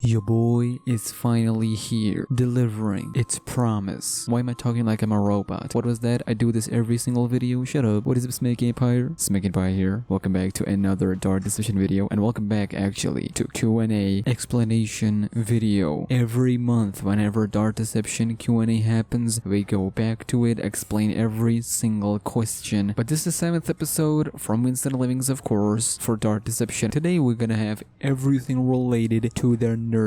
Your boy is finally here, delivering its promise. Why am I talking like I'm a robot? What was that? I do this every single video. Shut up. What is it, SmackNPie? SmackNPie here. Welcome back to another Dark Decision video, and welcome back actually to Q&A explanation video. Every month, whenever Dark Deception Q&A happens, we go back to it, explain every single question. But this is the 7th episode from Winston Livings, of course, for Dark Deception. Today we're gonna have everything related to their nurses.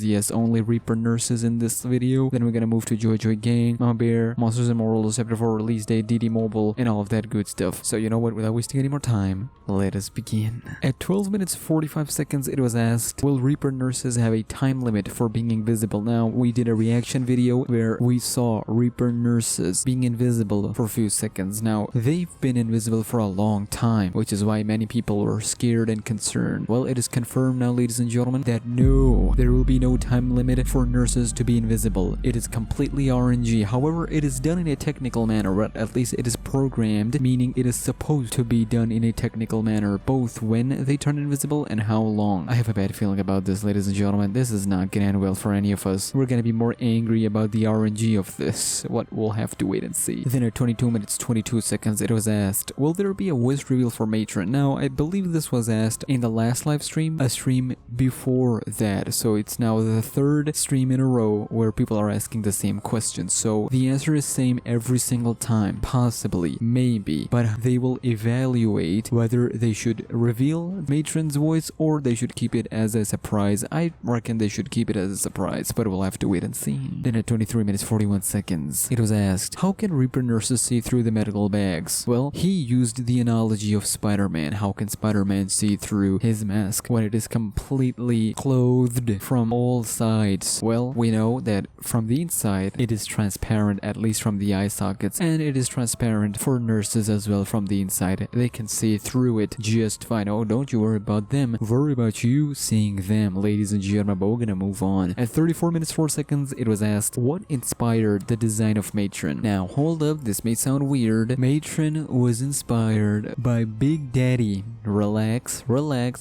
Yes, only Reaper nurses in this video. Then we're gonna move to Joy Joy Gang, Mama Bear, Monsters and Mortals, Chapter 4 release date, DD Mobile, and all of that good stuff. So you know what, without wasting any more time, let us begin. At 12 minutes 45 seconds, it was asked, will Reaper nurses have a time limit for being invisible? Now, we did a reaction video where we saw Reaper nurses being invisible for a few seconds. Now, they've been invisible for a long time, which is why many people were scared and concerned. Well, it is confirmed now, ladies and gentlemen, that no, there will be no time limit for nurses to be invisible. It is completely RNG. However, it is done in a technical manner, or at least it is programmed, meaning it is supposed to be done in a technical manner, both when they turn invisible and how long. I have a bad feeling about this, ladies and gentlemen. This is not gonna end well for any of us. We're gonna be more angry about the RNG of this. What, we'll have to wait and see. Then at 22 minutes 22 seconds, it was asked, will there be a wish reveal for Matron? Now, I believe this was asked in the last live stream, a stream before that, so it's now the third stream in a row where people are asking the same question. So the answer is same every single time, possibly, maybe, but they will evaluate whether they should reveal Matron's voice or they should keep it as a surprise. I reckon they should keep it as a surprise, but we'll have to wait and see. Then at 23 minutes 41 seconds, it was asked, how can Reaper nurses see through the medical bags? Well, he used the analogy of Spider-Man. How can Spider-Man see through his mask when it is completely clothed from all sides? Well, we know that from the inside it is transparent, at least from the eye sockets, and it is transparent for nurses as well from the inside. They can see through it just fine. Oh, don't you worry about them, worry about you seeing them, ladies and gentlemen. But we're gonna move on. At 34 minutes 4 seconds, it was asked, what inspired the design of Matron? Now, hold up, this may sound weird. Matron was inspired by Big Daddy. Relax,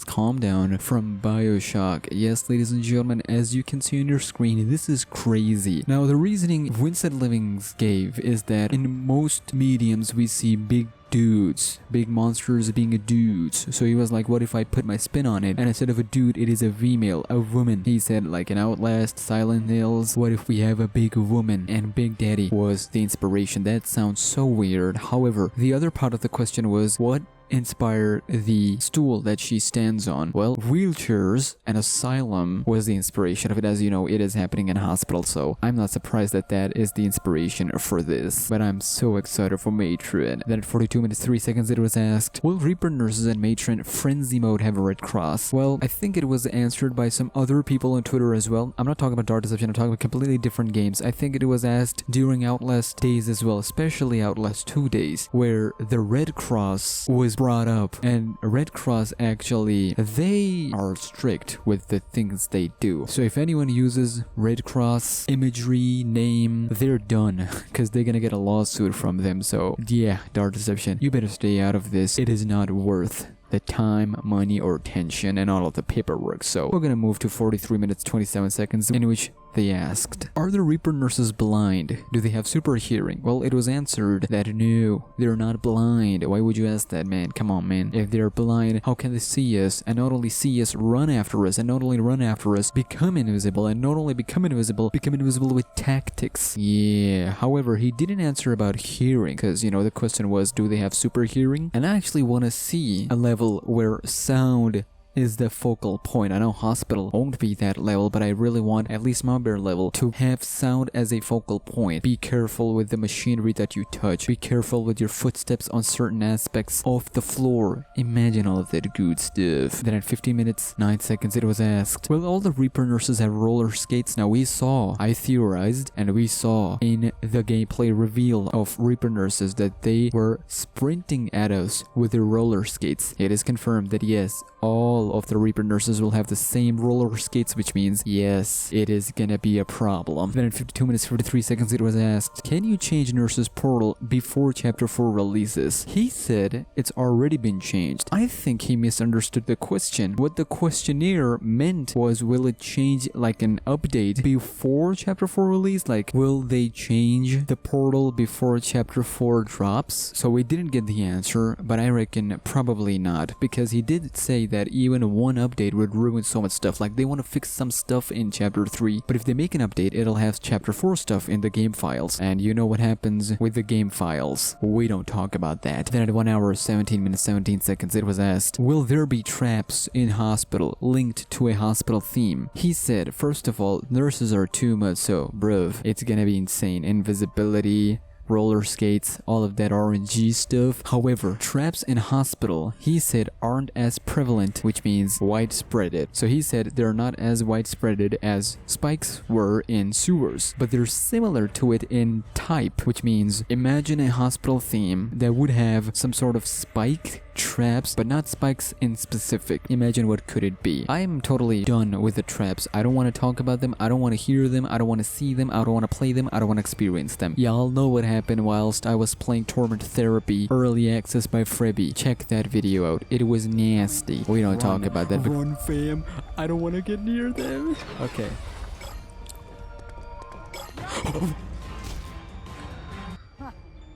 calm down, from BioShock. Yes, ladies and gentlemen, as you can see on your screen, this is crazy. Now, the reasoning Winston Livings gave is that in most mediums we see big dudes, big monsters being dudes. So he was like, what if I put my spin on it and instead of a dude it is a female, a woman? He said, like in Outlast, Silent Hills, what if we have a big woman? And Big Daddy was the inspiration. That sounds so weird. However, the other part of the question was, what inspired the stool that she stands on? Well, wheelchairs and asylum was the inspiration of it. As you know, it is happening in hospital, so I'm not surprised that that is the inspiration for this. But I'm so excited for Matron. Then at 42 minutes 3 seconds, it was asked, will Reaper nurses and Matron frenzy mode have a red cross? Well, I think it was answered by some other people on Twitter as well. I'm not talking about Dark Deception, I'm talking about completely different games. I think it was asked during Outlast days as well, especially Outlast 2 days, where the red cross was brought up. And Red Cross, actually, they are strict with the things they do. So if anyone uses Red Cross imagery, name, they're done, because they're gonna get a lawsuit from them. So yeah, Dark Deception, you better stay out of this. It is not worth the time, money, or attention, and all of the paperwork. So we're gonna move to 43 minutes 27 seconds, in which they asked, are the Reaper nurses blind? Do they have super hearing? Well, it was answered that no, they're not blind. Why would you ask that, man? Come on, man. If they're blind, how can they see us? And not only see us, run after us, and not only run after us, become invisible, and not only become invisible with tactics. Yeah, however, he didn't answer about hearing, because, you know, the question was, do they have super hearing? And I actually want to see a level where sound is the focal point. I know hospital won't be that level, but I really want at least Mama Bear level to have sound as a focal point. Be careful with the machinery that you touch. Be careful with your footsteps on certain aspects of the floor. Imagine all of that good stuff. Then at 15 minutes 9 seconds, it was asked, will all the Reaper nurses have roller skates? Now, we saw, I theorized, and we saw in the gameplay reveal of Reaper nurses that they were sprinting at us with their roller skates. It is confirmed that yes, all all of the Reaper nurses will have the same roller skates, which means, yes, it is gonna be a problem. Then in 52 minutes 43 seconds it was asked, can you change nurse's portal before chapter 4 releases? He said it's already been changed. I think he misunderstood the question. What the questionnaire meant was, will it change like an update before chapter 4 release? Like, will they change the portal before chapter 4 drops? So we didn't get the answer, but I reckon probably not, because he did say that even one update would ruin so much stuff. Like, they want to fix some stuff in chapter 3, but if they make an update, it'll have chapter 4 stuff in the game files, and you know what happens with the game files. We don't talk about that. Then at 1 hour 17 minutes 17 seconds it was asked, will there be traps in hospital linked to a hospital theme? He said, first of all, nurses are too much, so bruv, it's gonna be insane. Invisibility, roller skates, all of that RNG stuff. However, traps in hospital, he said, aren't as prevalent, which means widespreaded. So he said they're not as widespreaded as spikes were in sewers, but they're similar to it in type, which means imagine a hospital theme that would have some sort of spike traps, but not spikes in specific. Imagine what could it be. I'm totally done with the traps. I don't want to talk about them. I don't want to hear them. I don't want to see them. I don't want to play them. I don't want to experience them. Y'all know what happened whilst I was playing Torment Therapy Early Access by Frebby. Check that video out. It was nasty. We don't talk about that. Run, fam. I don't want to get near them. Okay.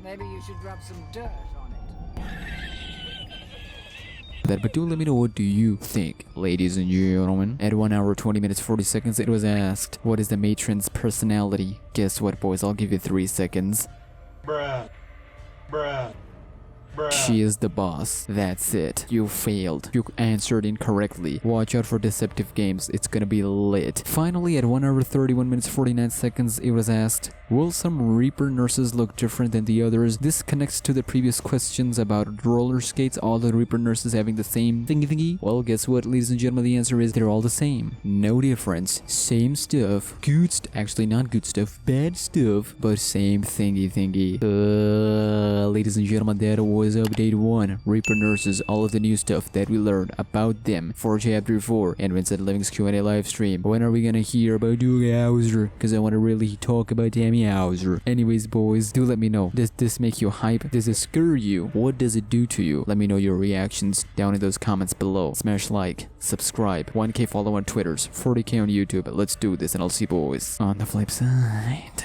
Maybe you should rub some dirt on it. But do let me know, what do you think, ladies and gentlemen? At 1 hour 20 minutes 40 seconds it was asked, what is the matron's personality? Guess what, boys? I'll give you 3 seconds. Bruh. Bruh. She is the boss. That's it. You failed. You answered incorrectly. Watch out for deceptive games. It's gonna be lit. Finally, at 1 hour 31 minutes 49 seconds, it was asked, will some Reaper nurses look different than the others? This connects to the previous questions about roller skates, all the Reaper nurses having the same thingy. Well, guess what, ladies and gentlemen? The answer is they're all the same. No difference. Same stuff. Good actually not good stuff. Bad stuff. But same thingy. Ladies and gentlemen, that was update 1. Reaper nurses, all of the new stuff that we learned about them for chapter 4 and Vincent Living's Q&A live stream. When are we gonna hear about Doogie Howser? Because I want to really talk about Tammy Howser. Anyways, boys, do let me know. Does this make you hype? Does it scare you? What does it do to you? Let me know your reactions down in those comments below. Smash like, subscribe, 1K follow on Twitters, 40K on YouTube. Let's do this, and I'll see you boys on the flip side.